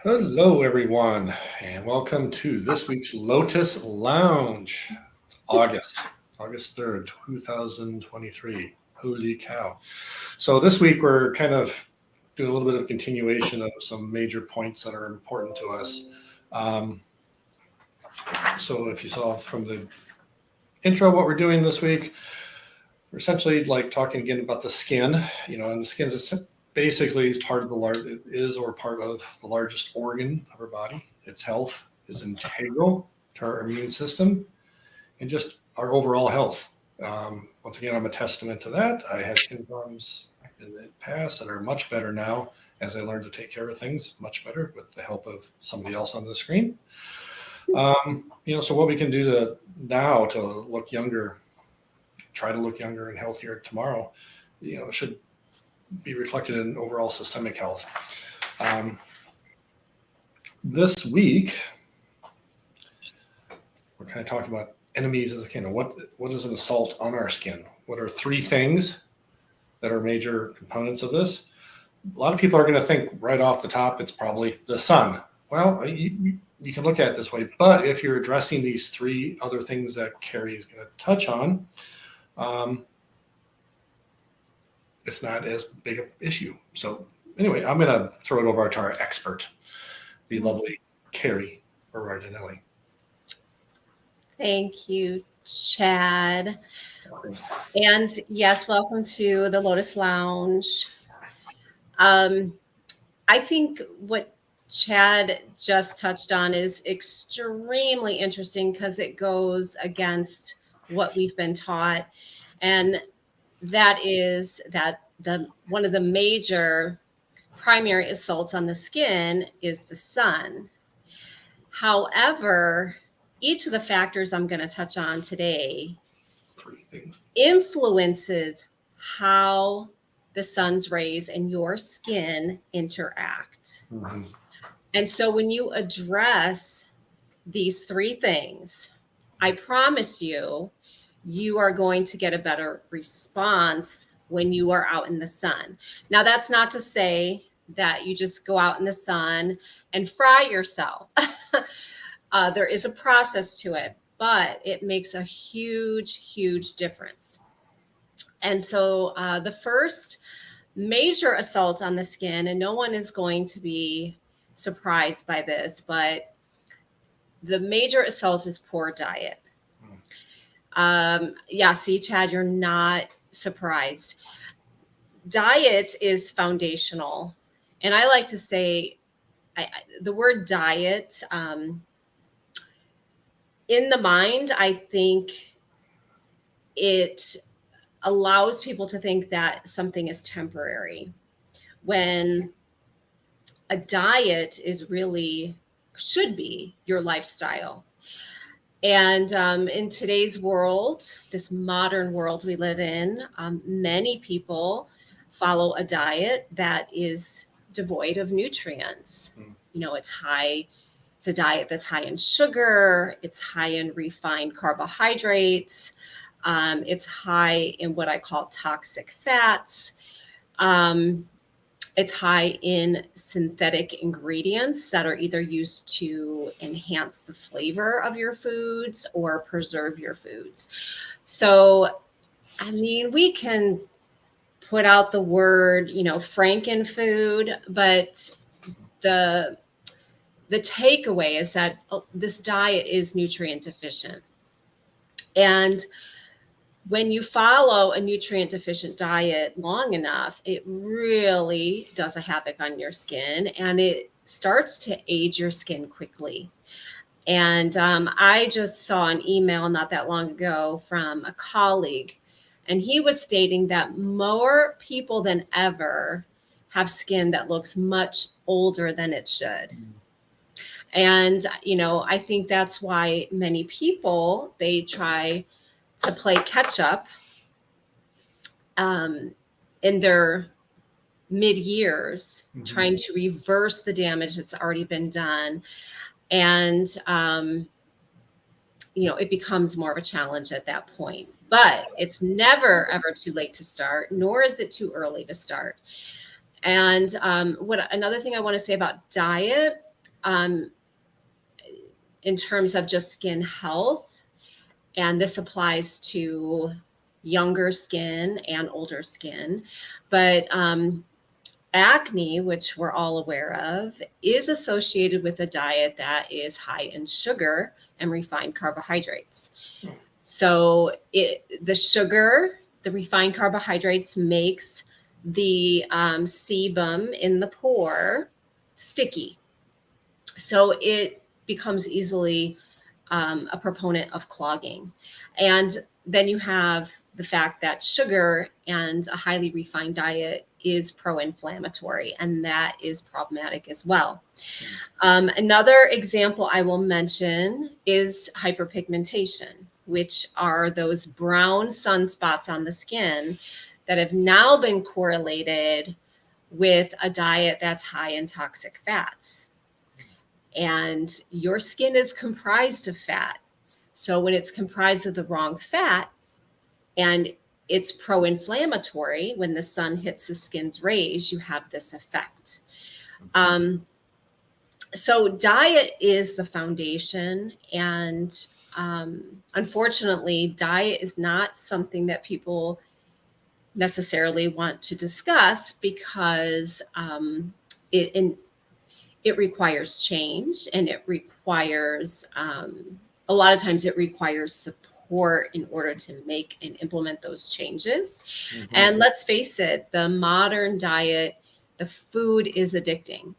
Hello, everyone, and welcome to this week's Lotus Lounge. It's August 3rd, 2023. Holy cow. So, this week we're kind of doing a little bit of continuation of some major points that are important to us. Um, so, if you saw from the intro what we're doing this week, we're essentially like talking again about the skin, and the skin is basically is part of part of the largest organ of our body. Its health is integral to our immune system and just our overall health. Once again, I'm a testament to that. I had skin problems in the past that are much better now as I learned to take care of things much better with the help of somebody else on the screen. So what we can do to look younger, try to look younger and healthier tomorrow, should be reflected in overall systemic health. This week, we're kind of talking about enemies of the skin. What is an assault on our skin? What are three things that are major components of this? A lot of people are going to think right off the top, it's probably the sun. Well, you can look at it this way, but if you're addressing these three other things that Carrie is going to touch on, it's not as big an issue. So anyway, I'm going to throw it over to our expert, the lovely Carrie Rardinelli. Thank you, Chad. And yes, welcome to the Lotus Lounge. I think what Chad just touched on is extremely interesting because it goes against what we've been taught. And that is that one of the major primary assaults on the skin is the sun. However, each of the factors I'm going to touch on today influences how the sun's rays and your skin interact. Mm-hmm. And so when you address these three things, I promise you are going to get a better response when you are out in the sun. Now, that's not to say that you just go out in the sun and fry yourself. There is a process to it, but it makes a huge, huge difference. And so the first major assault on the skin, and no one is going to be surprised by this, but the major assault is poor diet. See, Chad, you're not surprised. Diet is foundational. And I like to say the word diet, in the mind, I think it allows people to think that something is temporary when a diet should be your lifestyle. And in today's world, this modern world we live in, many people follow a diet that is devoid of nutrients. It's a diet that's high in sugar, it's high in refined carbohydrates, it's high in what I call toxic fats. It's high in synthetic ingredients that are either used to enhance the flavor of your foods or preserve your foods. So, we can put out the word, frankenfood, but the takeaway is that this diet is nutrient deficient. And when you follow a nutrient deficient diet long enough, it really does a havoc on your skin and it starts to age your skin quickly. And I just saw an email not that long ago from a colleague, and he was stating that more people than ever have skin that looks much older than it should. And, I think that's why many people, they try to play catch up in their mid-years, trying to reverse the damage that's already been done. And, it becomes more of a challenge at that point. But it's never, ever too late to start, nor is it too early to start. And another thing I want to say about diet in terms of just skin health, and this applies to younger skin and older skin, but acne, which we're all aware of, is associated with a diet that is high in sugar and refined carbohydrates. So the sugar, the refined carbohydrates makes the sebum in the pore sticky. So it becomes easily a proponent of clogging. And then you have the fact that sugar and a highly refined diet is pro-inflammatory, and that is problematic as well. Another example I will mention is hyperpigmentation, which are those brown sunspots on the skin that have now been correlated with a diet that's high in toxic fats. And your skin is comprised of fat. So when it's comprised of the wrong fat and it's pro-inflammatory, when the sun hits the skin's rays, you have this effect. So diet is the foundation, and unfortunately, diet is not something that people necessarily want to discuss because it requires change, and it requires a lot of times it requires support in order to make and implement those changes. And let's face it, the modern diet, the food is addicting.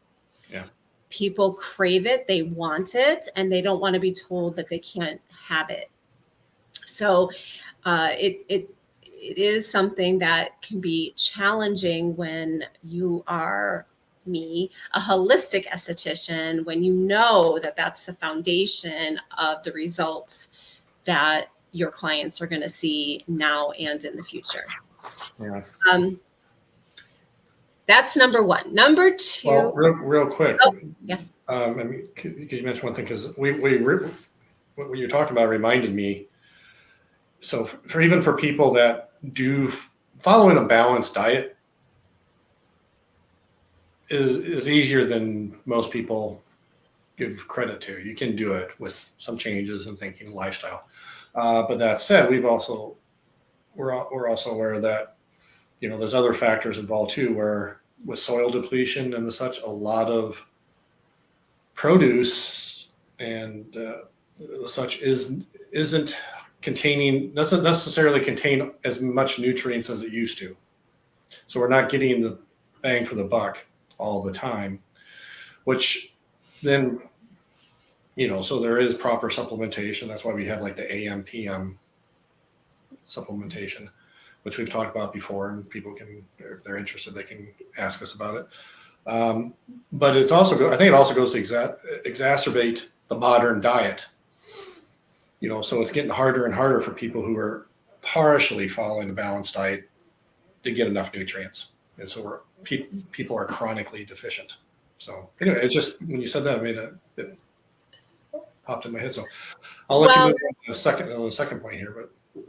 Yeah. People crave it, they want it, and they don't want to be told that they can't have it. So it is something that can be challenging when you are a holistic esthetician, when you know that that's the foundation of the results that your clients are going to see now and in the future. Yeah. That's number one. Number two. Well, real quick. Oh, yes. I mean, could you mention one thing? Because what you're talking about reminded me. So even for people that do following a balanced diet is easier than most people give credit to. You can do it with some changes in thinking, lifestyle. But that said, we're also aware that there's other factors involved too, where with soil depletion and the such, a lot of produce and the such doesn't necessarily contain as much nutrients as it used to. So we're not getting the bang for the buck all the time, which then, so there is proper supplementation. That's why we have like the AM, PM supplementation, which we've talked about before, and people can, if they're interested, they can ask us about it. But it's also, I think it also goes to exacerbate the modern diet. So it's getting harder and harder for people who are partially following a balanced diet to get enough nutrients. And so people are chronically deficient. So anyway, it's just, when you said that, it popped in my head. So I'll let you move on the second point here.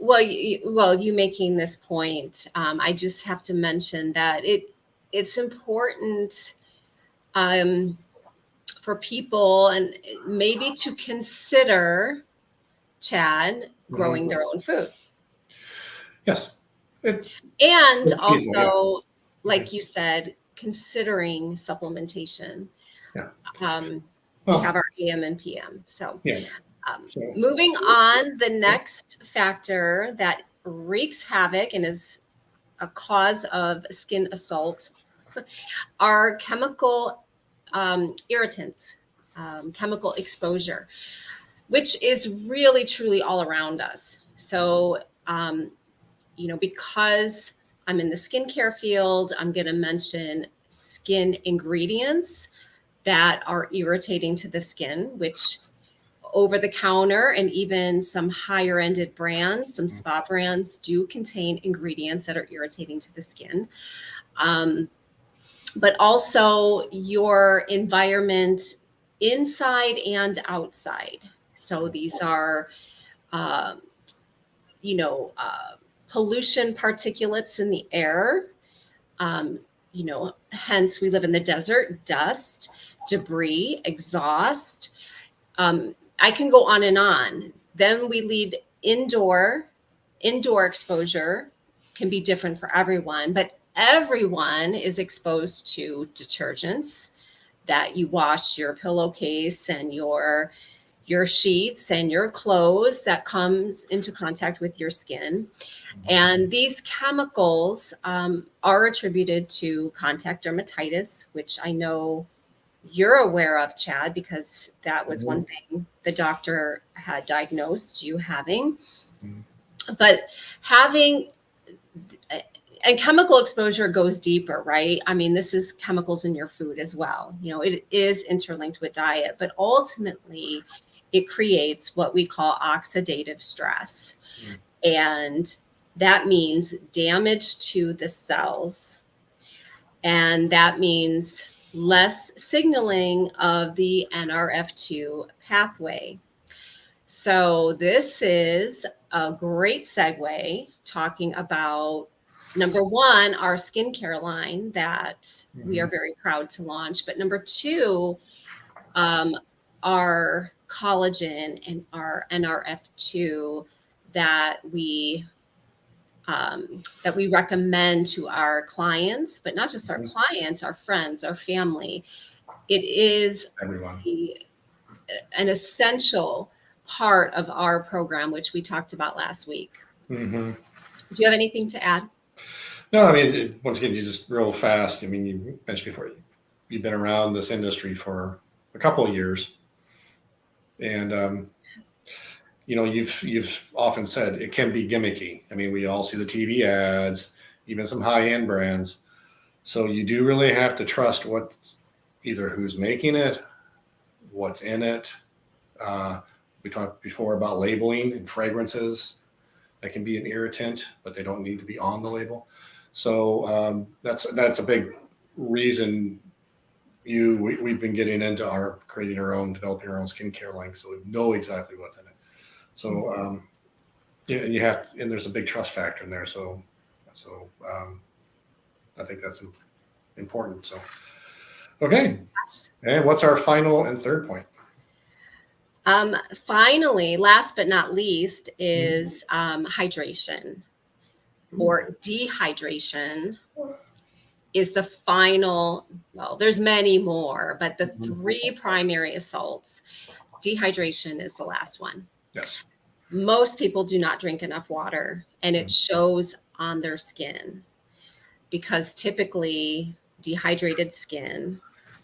But you making this point, I just have to mention that it's important for people and maybe to consider, Chad, growing their own food. Yes. And also, like you said, considering supplementation. Yeah. We have our AM and PM. So, yeah. Moving on, the next factor that wreaks havoc and is a cause of skin assault are chemical irritants, chemical exposure, which is really, truly all around us. So, because I'm in the skincare field, I'm going to mention skin ingredients that are irritating to the skin, which over the counter and even some higher ended brands, some spa brands do contain ingredients that are irritating to the skin. But also your environment inside and outside. So these are, pollution particulates in the air. Hence we live in the desert, dust, debris, exhaust. I can go on and on. Then we lead indoor exposure can be different for everyone, but everyone is exposed to detergents that you wash your pillowcase and your sheets and your clothes that comes into contact with your skin. And these chemicals are attributed to contact dermatitis, which I know you're aware of, Chad, because that was one thing the doctor had diagnosed you having. But having and chemical exposure goes deeper, right? I mean, this is chemicals in your food as well. You know, it is interlinked with diet, but ultimately it creates what we call oxidative stress. And that means damage to the cells. And that means less signaling of the NRF2 pathway. So this is a great segue talking about number one, our skincare line that we are very proud to launch. But number two, our collagen and our NRF2 that we recommend to our clients, but not just our clients, our friends, our family. It is Everyone. An essential part of our program, which we talked about last week. Do you have anything to add? No, I mean, once again, you just real fast. I mean, you mentioned before, you've been around this industry for a couple of years, and you know, you've often said it can be gimmicky. I mean, we all see the TV ads, even some high-end brands. So you do really have to trust what's either who's making it, what's in it. We talked before about labeling and fragrances that can be an irritant, but they don't need to be on the label. So that's a big reason we've been getting into developing our own skincare line, so we know exactly what's in it. So yeah, and there's a big trust factor in there. So I think that's important. So okay, and what's our final and third point? Finally, last but not least, is hydration or dehydration is the final. Well, there's many more, but the three primary assaults. Dehydration is the last one. Yes. Most people do not drink enough water, and it shows on their skin because typically dehydrated skin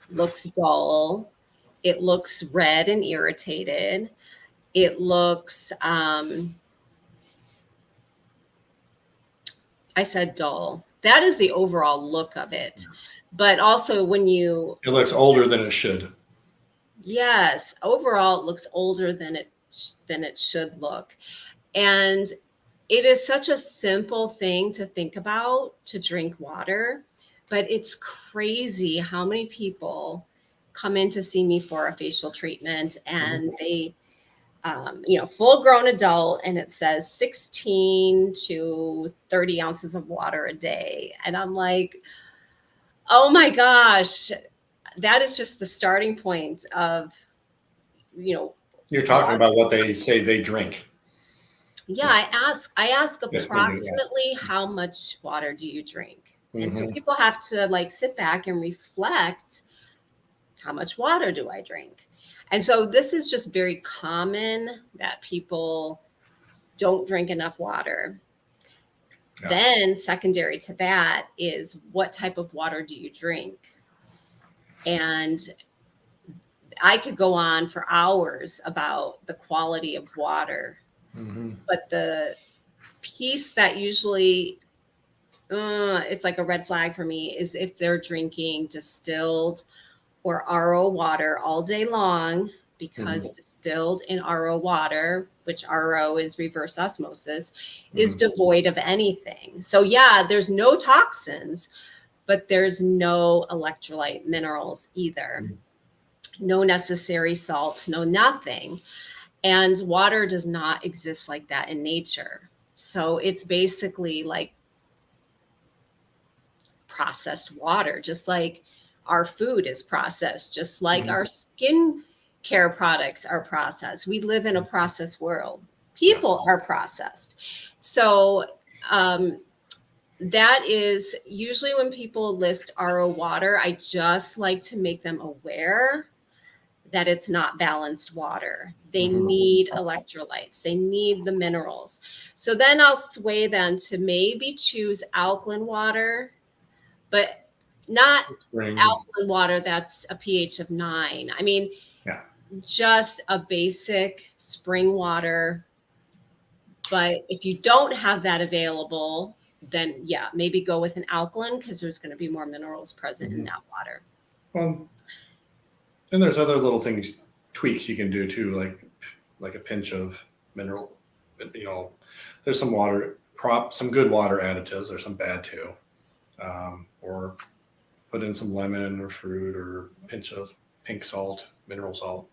looks dull. It looks red and irritated. It looks, I said dull. That is the overall look of it. But also it looks older than it should. Yes, overall it looks older than it should look. And it is such a simple thing to think about, to drink water, but it's crazy how many people come in to see me for a facial treatment and they, full grown adult, and it says 16 to 30 ounces of water a day. And I'm like, oh my gosh, that is just the starting point of, You're talking about what they say they drink. Yeah, I ask approximately how much water do you drink? And so people have to sit back and reflect, how much water do I drink? And so this is just very common that people don't drink enough water. Yeah. Then secondary to that is, what type of water do you drink? And I could go on for hours about the quality of water. But the piece that usually it's like a red flag for me is if they're drinking distilled or RO water all day long, because distilled in RO water, which RO is reverse osmosis, is devoid of anything. So yeah, there's no toxins, but there's no electrolyte minerals either. No necessary salts, no nothing. And water does not exist like that in nature. So it's basically like processed water, just like our food is processed, just like our skin care products are processed. We live in a processed world. People are processed. So that is usually when people list RO water, I just like to make them aware that it's not balanced water. They need electrolytes. They need the minerals. So then I'll sway them to maybe choose alkaline water, but not alkaline water that's a pH of 9. I mean, just a basic spring water. But if you don't have that available, then yeah, maybe go with an alkaline because there's going to be more minerals present in that water. Well, and there's other little things, tweaks you can do too, like a pinch of mineral. You know, there's some some good water additives. There's some bad too, or put in some lemon or fruit or a pinch of pink salt, mineral salt,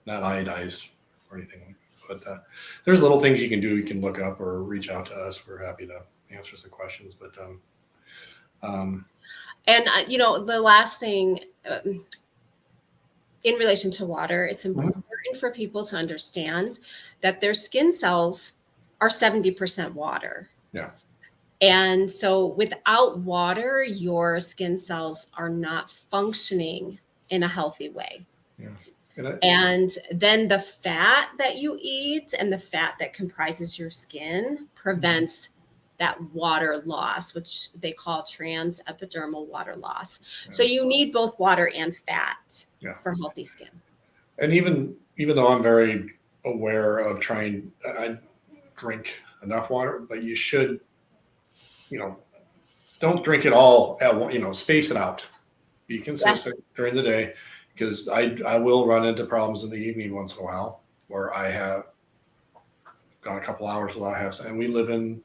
not iodized or anything. But there's little things you can do. You can look up or reach out to us. We're happy to answer some questions. But and you know, the last thing in relation to water, it's important for people to understand that their skin cells are 70% water. Yeah. And so without water, your skin cells are not functioning in a healthy way. Yeah. And then the fat that you eat and the fat that comprises your skin prevents that water loss, which they call transepidermal water loss. Yeah. So you need both water and fat for healthy skin. And even though I'm very aware of I drink enough water, but you should, don't drink it all at once, space it out. Be consistent during the day. Because I will run into problems in the evening once in a while where I have gone a couple hours without having some. And we live in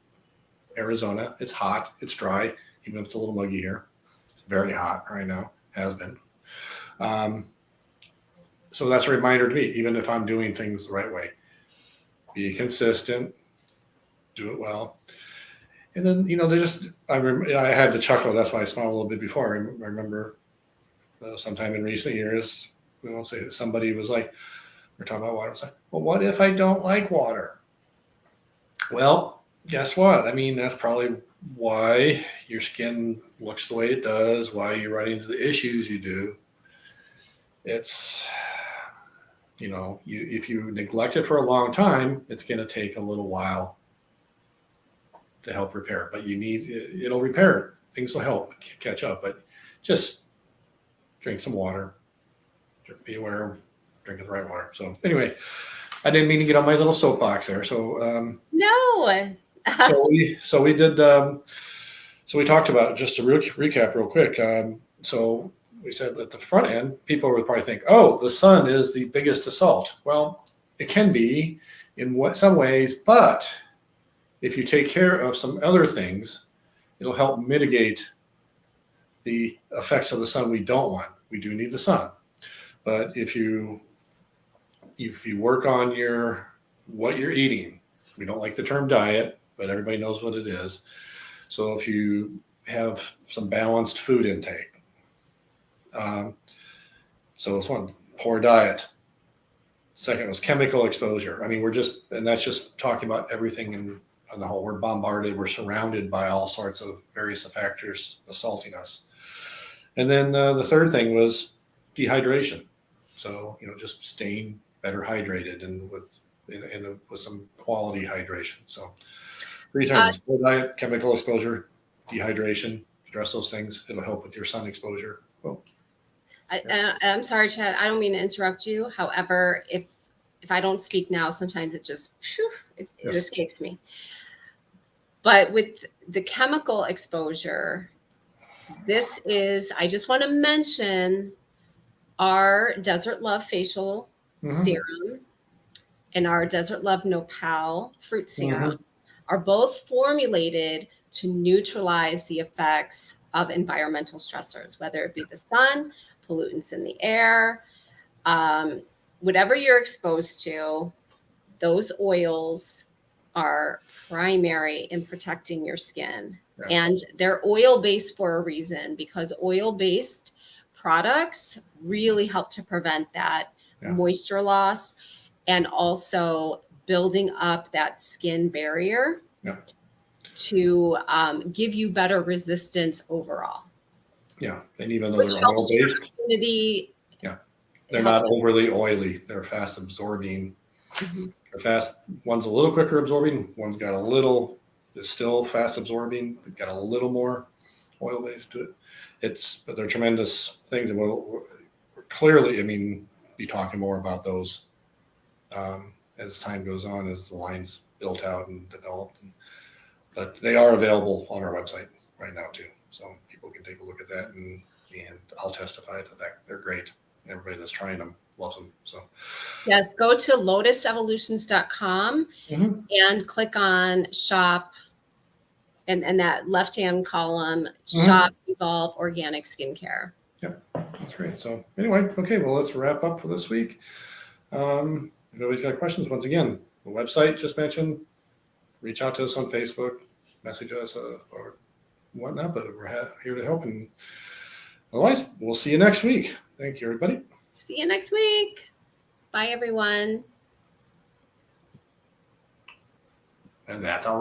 Arizona. It's hot. It's dry, even if it's a little muggy here. It's very hot right now. Has been. So that's a reminder to me, even if I'm doing things the right way. Be consistent. Do it well. And then, I had to chuckle. That's why I smiled a little bit before. I remember sometime in recent years, we won't say that somebody was like, we're talking about water. I was like, well, what if I don't like water? Well, guess what? I mean, that's probably why your skin looks the way it does, why you run into the issues you do. It's, if you neglect it for a long time, it's going to take a little while to help repair. But it'll repair. Things will help catch up. But just drink some water. Be aware of drinking the right water. So anyway, I didn't mean to get on my little soapbox there. So no. so we did. So we talked about, just to recap real quick. So we said at the front end, people would probably think, oh, the sun is the biggest assault. Well, it can be in some ways, but if you take care of some other things, it'll help mitigate the effects of the sun we don't want. We do need the sun. But if you work on what you're eating, we don't like the term diet, but everybody knows what it is. So if you have some balanced food intake, so it's one, poor diet. Second was chemical exposure. I mean, and that's just talking about everything on the whole. We're bombarded. We're surrounded by all sorts of various factors assaulting us. And then the third thing was dehydration. So, just staying better hydrated and with some quality hydration. So 3 terms: poor diet, chemical exposure, dehydration. Address those things. It'll help with your sun exposure. Well, I'm sorry, Chad. I don't mean to interrupt you. However, if I don't speak now, sometimes it just escapes me. But with the chemical exposure, I just want to mention our Desert Love facial serum and our Desert Love Nopal fruit serum are both formulated to neutralize the effects of environmental stressors, whether it be the sun, pollutants in the air, whatever you're exposed to. Those oils are primary in protecting your skin. And they're oil-based for a reason, because oil-based products really help to prevent that Yeah. moisture loss, and also building up that skin barrier Yeah. to give you better resistance overall. Yeah, and even though Which they're helps your oil-based, immunity. Yeah. It they're helps not overly oily. They're fast absorbing. Mhm. They're fast. One's a little quicker absorbing. One's got a little. Is still fast absorbing. But got a little more oil-based to it. But they're tremendous things, and we'll clearly, I mean, be talking more about those as time goes on, as the line's built out and developed. But they are available on our website right now too, so people can take a look at that, and I'll testify to that. They're great. Everybody that's trying them loves them. So Yes, go to lotusevolutions.com and click on shop, and that left-hand column, shop Evolve Organic Skincare. Yep, that's great. So anyway, okay, well, let's wrap up for this week. If anybody's got questions, once again, the website just mentioned, reach out to us on Facebook, message us or whatnot, but we're here to help. And otherwise, we'll see you next week. Thank you, everybody. See you next week. Bye, everyone. And that's our